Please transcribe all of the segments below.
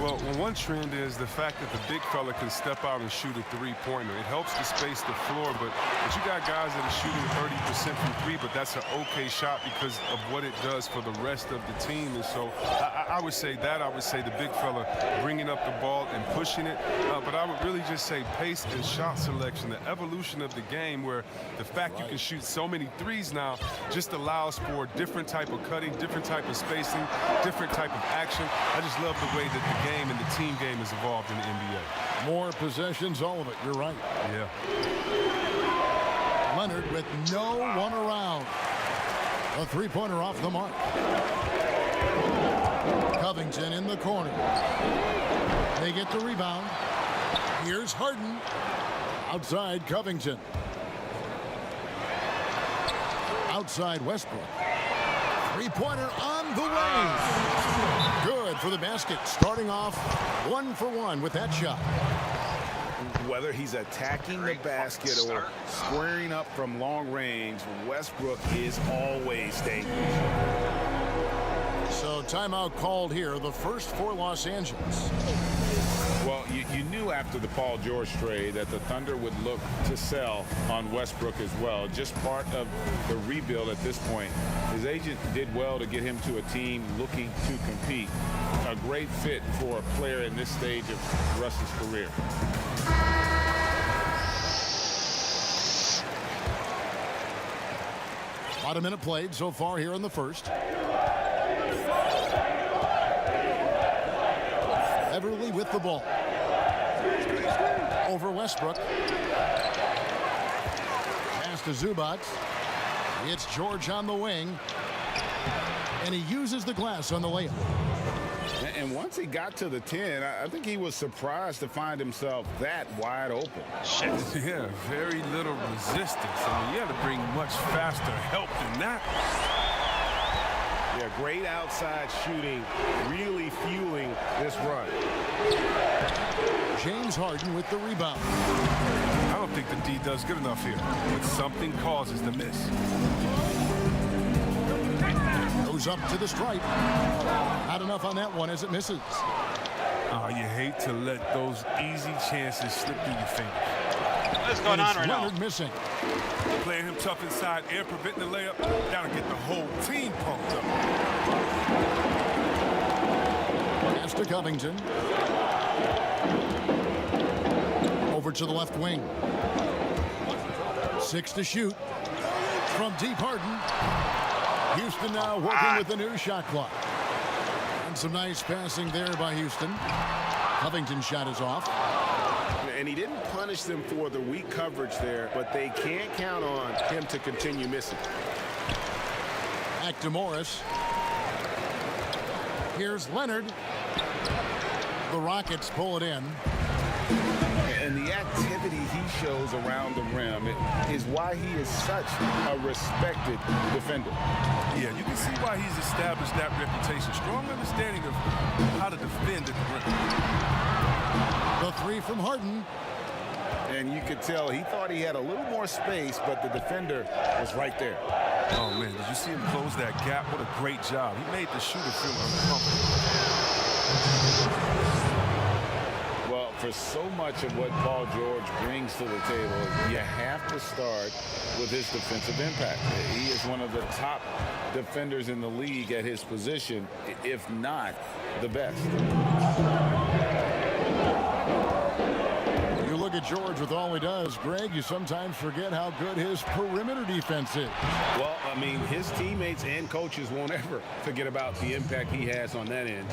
Well, one trend is the fact that the big fella can step out and shoot a three-pointer. It helps to space the floor, but you got guys that are shooting 30% from three, but that's an okay shot because of what it does for the rest of the team. And so I would say that. I would say the big fella bringing up the ball and pushing it. But I would really just say pace and shot selection, the evolution of the game where the fact you can shoot so many threes now just allows for different type of cutting, different type of spacing, different type of action. I just love the way that the game and the team game has evolved in the NBA. More possessions, all of it. You're right. Yeah. Leonard with no one around. A three-pointer off the mark. Covington in the corner. They get the rebound. Here's Harden. Outside Covington. Outside Westbrook. Three-pointer on the way. Good for the basket. Starting off 1 for 1 with that shot. Whether he's attacking the basket or squaring up from long range, Westbrook is always dangerous. So timeout called here, the first for Los Angeles. Well, you knew after the Paul George trade that the Thunder would look to sell on Westbrook as well. Just part of the rebuild at this point. His agent did well to get him to a team looking to compete. A great fit for a player in this stage of Russ's career. About a minute played so far here in the first. Everly with the ball. Over Westbrook. Pass to Zubac. It's George on the wing. And he uses the glass on the layup. And once he got to the 10, I think he was surprised to find himself that wide open. Yeah, very little resistance. I mean, you had to bring much faster help than that. Yeah, great outside shooting, really fueling this run. James Harden with the rebound. I don't think the D does good enough here, but something causes the miss. Goes up to the stripe. Not enough on that one as it misses. Oh, you hate to let those easy chances slip through your fingers. What's going on right now? Leonard missing. Playing him tough inside and preventing the layup. Gotta get the whole team pumped up. Pass to Covington. Over to the left wing. 6 to shoot. From deep, Harden. Houston now working with the new shot clock. And some nice passing there by Houston. Covington's shot is off. And he didn't punish them for the weak coverage there, but they can't count on him to continue missing. Back to Morris. Here's Leonard. The Rockets pull it in. And the activity he shows around the rim is why he is such a respected defender. Yeah, you can see why he's established that reputation. Strong understanding of how to defend at the rim. The three from Harden. And you could tell he thought he had a little more space, but the defender was right there. Oh, man, did you see him close that gap? What a great job. He made the shooter feel uncomfortable. Well, for so much of what Paul George brings to the table, you have to start with his defensive impact. He is one of the top defenders in the league at his position, if not the best. You look at George with all he does, Greg, you sometimes forget how good his perimeter defense is. Well, I mean, his teammates and coaches won't ever forget about the impact he has on that end.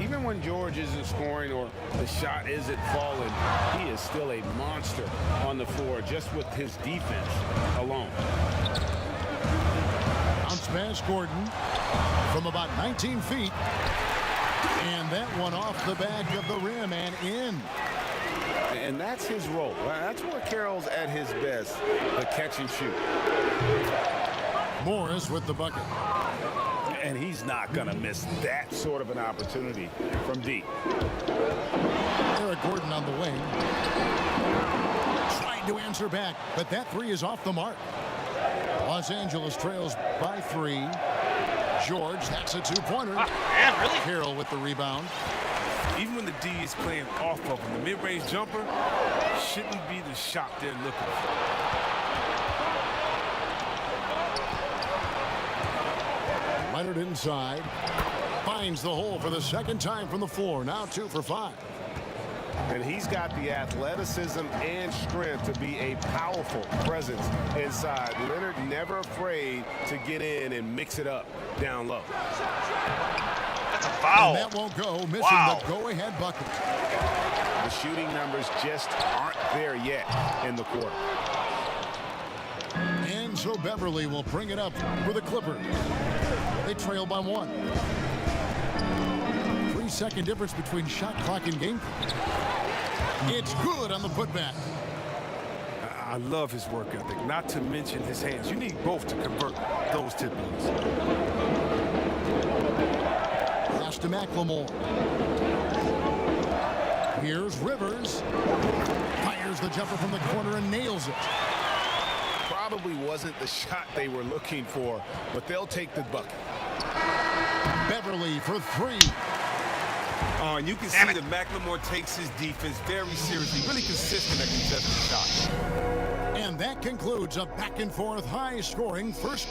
Even when George isn't scoring or the shot isn't falling, he is still a monster on the floor just with his defense alone. Bounce pass Gordon from about 19 feet. And that one off the back of the rim and in. And that's his role. That's where Carroll's at his best, the catch and shoot. Morris with the bucket. And he's not going to miss that sort of an opportunity from deep. Eric Gordon on the wing. Trying to answer back, but that three is off the mark. Los Angeles trails by 3. George, that's a two-pointer. Man, really? Carroll with the rebound. Even when the D is playing off of him, the mid-range jumper shouldn't be the shot they're looking for. Leonard inside. Finds the hole for the second time from the floor. Now 2 for 5. And he's got the athleticism and strength to be a powerful presence inside. Leonard never afraid to get in and mix it up down low. That's a foul. And that won't go. Missing Wow. the go-ahead bucket. The shooting numbers just aren't there yet in the quarter. And so Beverly will bring it up for the Clippers. They trail by 1. 3-second difference between shot clock and game clock. It's good on the putback. I love his work ethic, not to mention his hands. You need both to convert those tip-ins. Pass to McLemore. Here's Rivers. Fires the jumper from the corner and nails it. Probably wasn't the shot they were looking for, but they'll take the bucket. Beverly for 3. Oh, and you can see that McLemore takes his defense very seriously, really consistent at contested shots. And that concludes a back-and-forth high-scoring first.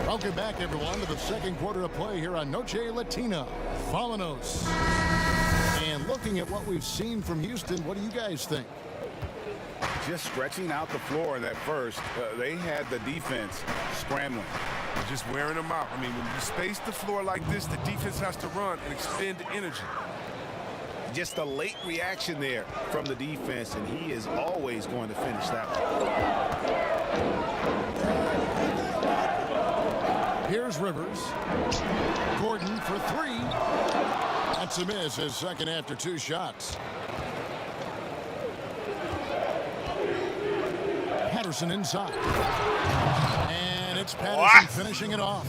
Welcome back, everyone, to the second quarter of play here on Noche Latina. Falanos. And looking at what we've seen from Houston, what do you guys think? Just stretching out the floor in that first, they had the defense scrambling. Just wearing them out. I mean, when you space the floor like this, the defense has to run and expend energy. Just a late reaction there from the defense, and he is always going to finish that one. Here's Rivers. Gordon for 3. That's a miss, his second after 2 shots. Patterson inside. And it's Patterson finishing it off.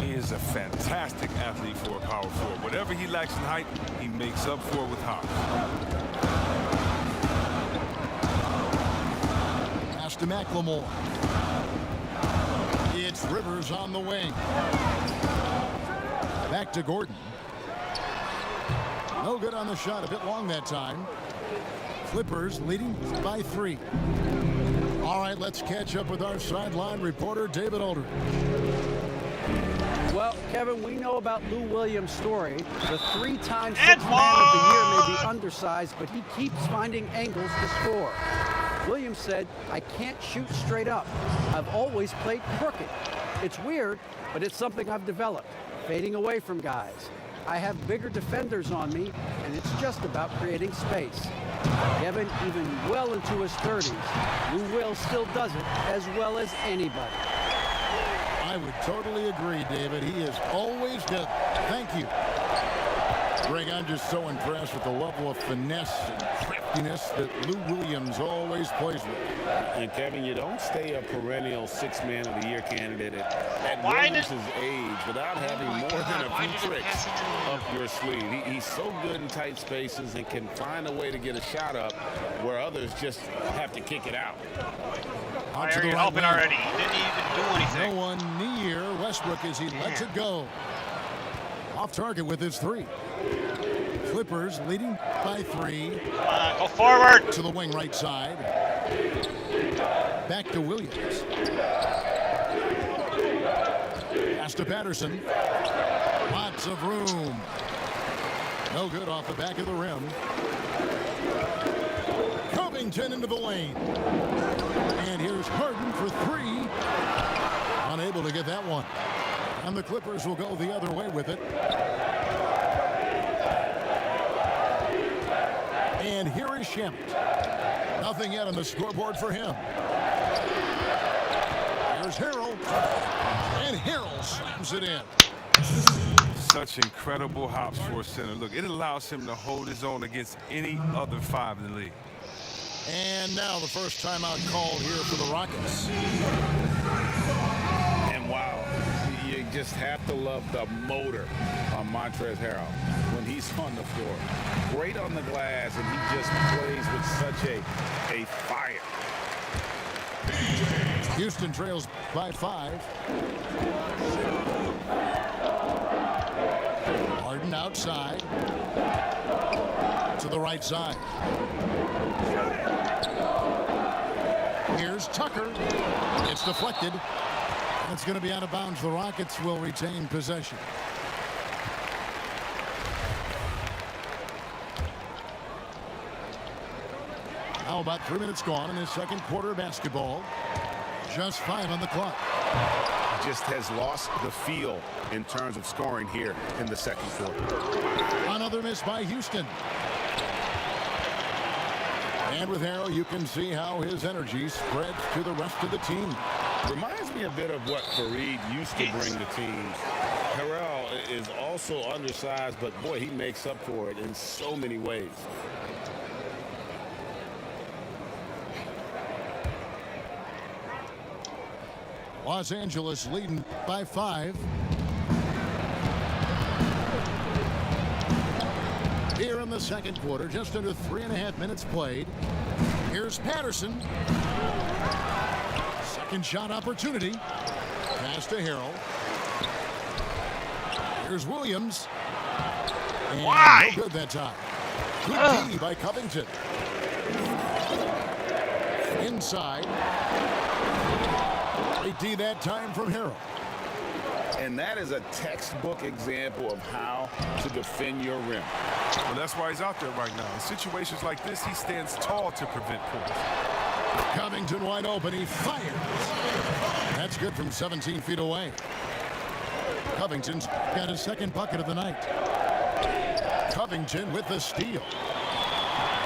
He is a fantastic athlete for a power forward. Whatever he lacks in height, he makes up for it with hop. Pass to McLemore. It's Rivers on the wing. Back to Gordon. No good on the shot. A bit long that time. Clippers leading by 3. All right, let's catch up with our sideline reporter, David Aldridge. Well, Kevin, we know about Lou Williams' story. The 3-time Sixth Man of the Year may be undersized, but he keeps finding angles to score. Williams said, "I can't shoot straight up. I've always played crooked. It's weird, but it's something I've developed, fading away from guys. I have bigger defenders on me, and it's just about creating space." Kevin, even well into his 30s, Lou Will still does it as well as anybody. I would totally agree, David. He is always good. Thank you. Greg, I'm just so impressed with the level of finesse and craftiness that Lou Williams always plays with. And Kevin, you don't stay a perennial Sixth Man of the Year candidate at Williams' age without having more than a few tricks up your sleeve. He's so good in tight spaces and can find a way to get a shot up where others just have to kick it out. Why are you helping already? He didn't even do anything. No one near Westbrook as he lets it go. Off target with his 3. Clippers leading by 3. Come on, go forward. To the wing right side. Back to Williams. Pass to Patterson. Lots of room. No good off the back of the rim. Covington into the lane. And here's Harden for 3. Unable to get that one. And the Clippers will go the other way with it. And here is Shamet. Nothing yet on the scoreboard for him. Here's Harrell. And Harrell slams it in. Such incredible hops for a center. Look, it allows him to hold his own against any other 5 in the league. And now the first timeout called here for the Rockets. And wow, you just have to love the motor on Montrezl Harrell when he's on the floor. Great on the glass, and he just plays with such a fire. Houston trails by 5. Harden outside to the right side. Here's Tucker. It's deflected. It's going to be out of bounds. The Rockets will retain possession. How about 3 minutes gone in his second quarter of basketball? Just 5 on the clock. Just has lost the feel in terms of scoring here in the second quarter. Another miss by Houston. And with Harrell, you can see how his energy spreads to the rest of the team. Reminds me a bit of what Fareed used to bring the team. Harrell is also undersized, but boy, he makes up for it in so many ways. Los Angeles leading by 5. Here in the second quarter, just under 3.5 minutes played. Here's Patterson. Second shot opportunity. Pass to Harrell. Here's Williams. And why? No good that time. Good D by Covington. Inside. Great D that time from Harrell. And that is a textbook example of how to defend your rim. Well, that's why he's out there right now. In situations like this, he stands tall to prevent points. Covington wide open. He fires. That's good from 17 feet away. Covington's got his second bucket of the night. Covington with the steal.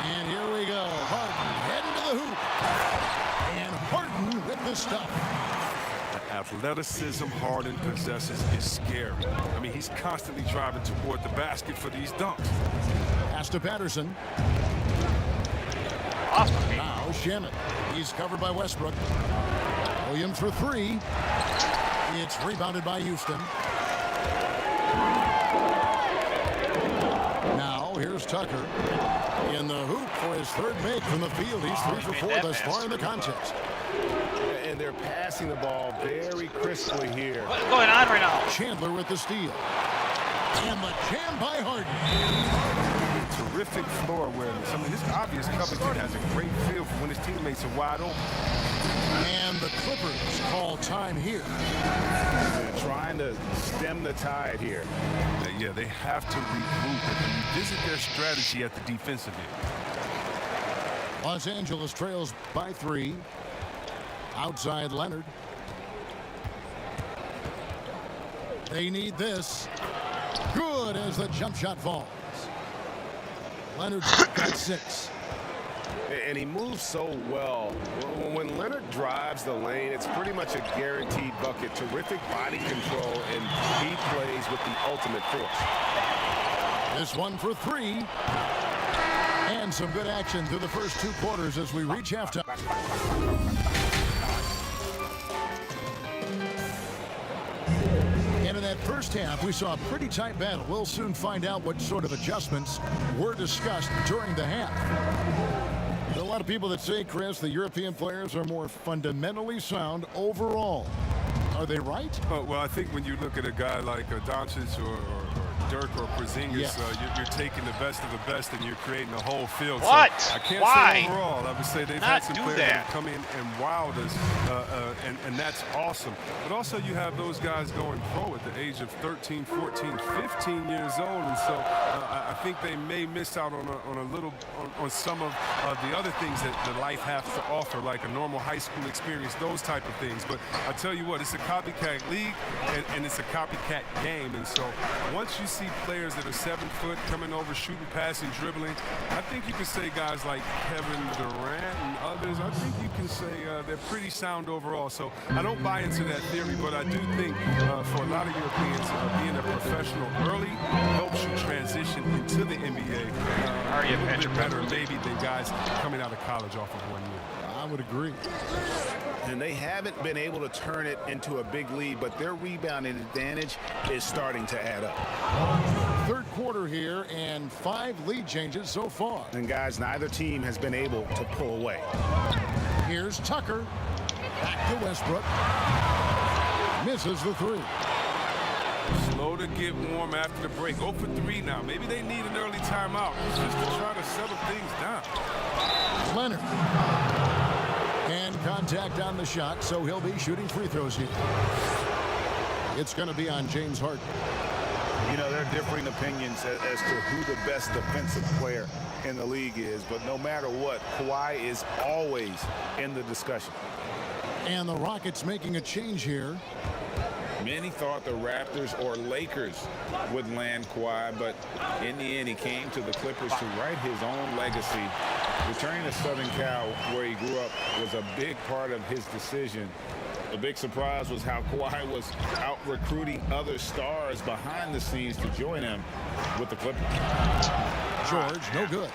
And here we go. Harden heading to the hoop. And Harden with the stuff. The athleticism Harden possesses is scary. I mean, he's constantly driving toward the basket for these dunks. Pass to Patterson. Awesome. Now Shamet. He's covered by Westbrook. Williams for 3. It's rebounded by Houston. Now here's Tucker in the hoop for his third make from the field. He's 3 for 4 thus far in the contest. And they're passing the ball very crisply here. What's going on right now? Chandler with the steal. And the jam by Harden. Terrific floor awareness. I mean, it's obvious Covington has a great feel for when his teammates are wide open. And the Clippers call time here. They're trying to stem the tide here. Yeah, they have to regroup and revisit their strategy at the defensive end. Los Angeles trails by 3. Outside Leonard. They need this. Good as the jump shot falls. Leonard's got 6. And he moves so well. When Leonard drives the lane, it's pretty much a guaranteed bucket. Terrific body control, and he plays with the ultimate force. This one for 3. And some good action through the first 2 quarters as we reach halftime. And in that first half, we saw a pretty tight battle. We'll soon find out what sort of adjustments were discussed during the half. There are a lot of people that say, Chris, the European players are more fundamentally sound overall. Are they right? Well, I think when you look at a guy like Doncic or Dirk or Porzingis, Yes. You're taking the best of the best and you're creating a whole field. What? So I can't Why? say overall. I would say they've Not had some do players that. that come in and wowed us, and that's awesome. But also you have those guys going pro at the age of 13, 14, 15 years old, and so I think they may miss out on some of the other things that life has to offer, like a normal high school experience, those type of things. But I tell you what, it's a copycat league, and it's a copycat game, and so once you see players that are 7 foot coming over, shooting, passing, dribbling, I think you can say guys like Kevin Durant and others, I think you can say they're pretty sound overall. So I don't buy into that theory, but I do think for a lot of Europeans, being a professional early helps you transition into the NBA a little bit better maybe than guys coming out of college off of 1 year. I would agree. And they haven't been able to turn it into a big lead, but their rebounding advantage is starting to add up. Third quarter here, and 5 lead changes so far. And guys, neither team has been able to pull away. Here's Tucker. Back to Westbrook. Misses the three. Slow to get warm after the break. 0 for 3 now. Maybe they need an early timeout just to try to settle things down. Leonard. And contact on the shot, so he'll be shooting free throws here. It's going to be on James Harden. You know, there are differing opinions as to who the best defensive player in the league is, but no matter what, Kawhi is always in the discussion. And the Rockets making a change here. Many thought the Raptors or Lakers would land Kawhi, but in the end, he came to the Clippers to write his own legacy. Returning to Southern Cal, where he grew up, was a big part of his decision. The big surprise was how Kawhi was out recruiting other stars behind the scenes to join him with the Clippers. George, no good.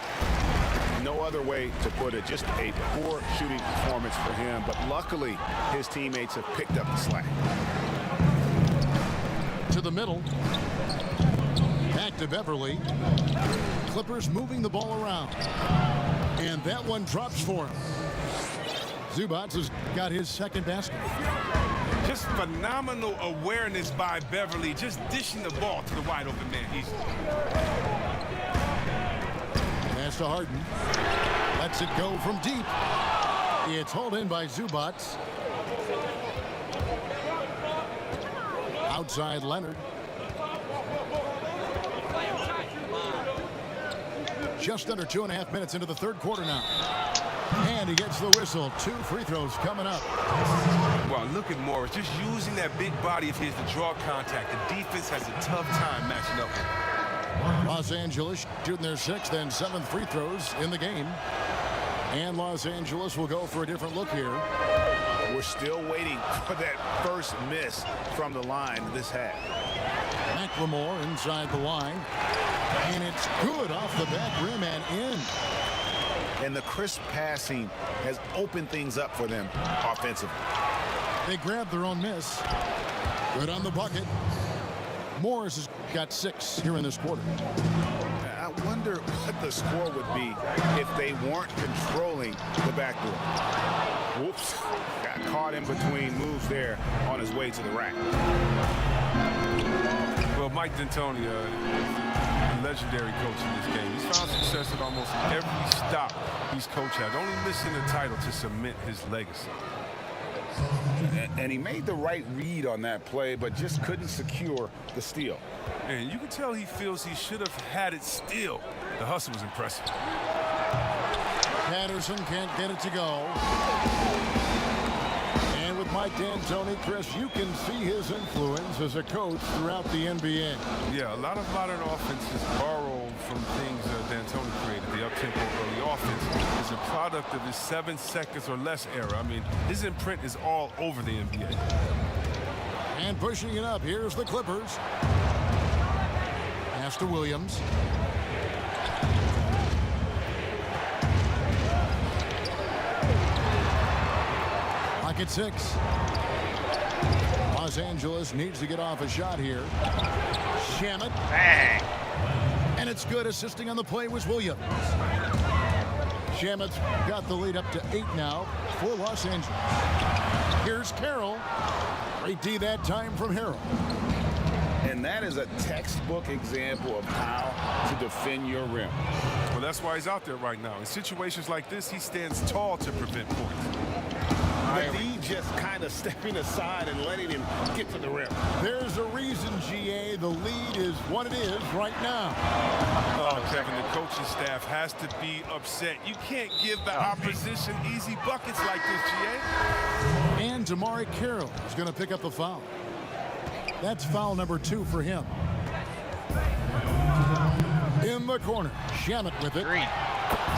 No other way to put it, just a poor shooting performance for him, but luckily his teammates have picked up the slack. To the middle. Back to Beverly. Clippers moving the ball around. And that one drops for him. Zubac has got his second basket. Just phenomenal awareness by Beverly, just dishing the ball to the wide open man. Pass to Harden. Lets it go from deep. It's hauled in by Zubac. Outside Leonard. Just under 2.5 minutes into the third quarter now. And he gets the whistle. 2 free throws coming up. Well, look at Morris, just using that big body of his to draw contact. The defense has a tough time matching up with him. Los Angeles shooting their 6th and 7th free throws in the game. And Los Angeles will go for a different look here. We're still waiting for that first miss from the line this half. McLemore inside the line. And it's good off the back rim and in. And the crisp passing has opened things up for them offensively. They grabbed their own miss. Good on the bucket. Morris has got 6 here in this quarter. I wonder what the score would be if they weren't controlling the backdoor. Whoops. Got caught in between moves there on his way to the rack. Well, Mike D'Antoni, legendary coach in this game. He's found success at almost every stop he's coached at, only missing the title to cement his legacy. And he made the right read on that play, but just couldn't secure the steal. And you can tell he feels he should have had it still. The hustle was impressive. Patterson can't get it to go. And with Mike D'Antoni, Chris, you can see his influence as a coach throughout the NBA. Yeah, a lot of modern offenses borrow from things D'Antoni created. The up-tempo early offense is a product of his 7 seconds or less era. I mean, his imprint is all over the NBA. And pushing it up, here's the Clippers. Pass to Williams. At 6. Los Angeles needs to get off a shot here. Shamet. Bang. And it's good. Assisting on the play was Williams. Shamet's got the lead up to 8 now for Los Angeles. Here's Carroll. Great D that time from Harrell. And that is a textbook example of how to defend your rim. Well, that's why he's out there right now. In situations like this, he stands tall to prevent points. But he just kind of stepping aside and letting him get to the rim. There's a reason, GA, the lead is what it is right now. Oh, Kevin, the coaching staff has to be upset. You can't give the opposition easy buckets like this, GA. And Damari Carroll is going to pick up the foul. That's foul number 2 for him. In the corner, Shamet with it.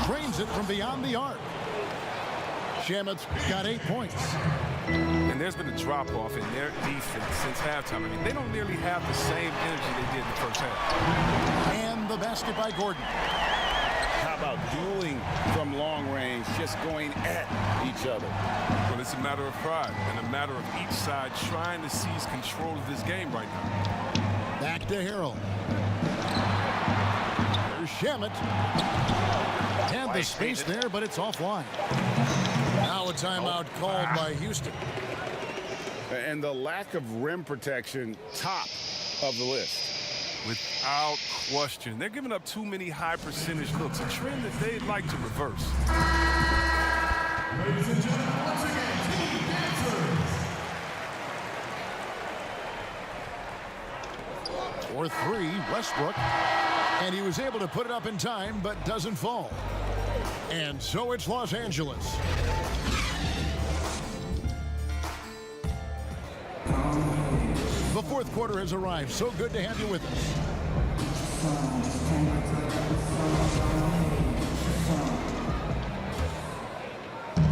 Trains it from beyond the arc. Shamet's got 8 points. And there's been a drop-off in their defense since halftime. I mean, they don't nearly have the same energy they did in the first half. And the basket by Gordon. How about dueling from long range, just going at each other? Well, it's a matter of pride and a matter of each side trying to seize control of this game right now. Back to Harrell. There's Shamet. Had the space there, but it's offline. Now it's timeout called by Houston. And the lack of rim protection, top of the list. Without question. They're giving up too many high percentage looks, a trend that they'd like to reverse. Ladies and gentlemen, once again, Team Dancers. For three, Westbrook. And he was able to put it up in time, but doesn't fall. And so it's Los Angeles. The fourth quarter has arrived. So good to have you with us.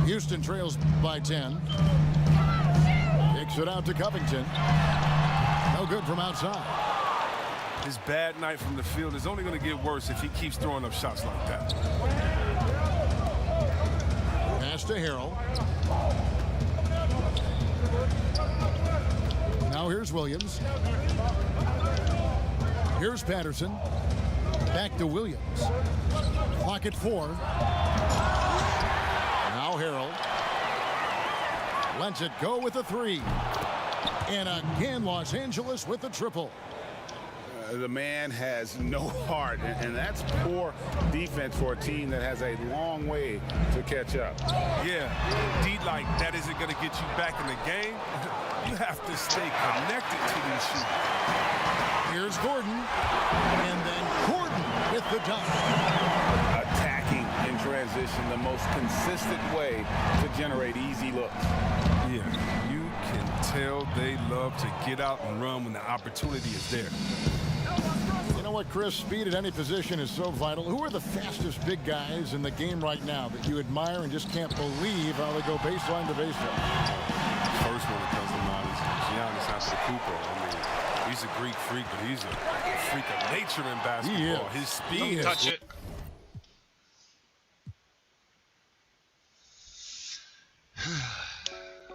Houston trails by 10. Kicks it out to Covington. No good from outside. His bad night from the field is only going to get worse if he keeps throwing up shots like that. Pass to Harrell. Now here's Williams. Here's Patterson. Back to Williams. Clock at 4. Now Harrell. Lets it go with a 3. And again, Los Angeles with the triple. The man has no heart, and that's poor defense for a team that has a long way to catch up. Yeah, D like that isn't going to get you back in the game. You have to stay connected to these shooters. Here's Gordon. And then Gordon with the dunk. Attacking in transition, the most consistent way to generate easy looks. Yeah, you can tell they love to get out and run when the opportunity is there. You know what, Chris? Speed at any position is so vital. Who are the fastest big guys in the game right now that you admire and just can't believe how they go baseline to baseline? First one that comes to mind is Giannis Antetokounmpo. I mean, he's a Greek freak, but he's a freak of nature in basketball. He is. His speed. Don't touch it.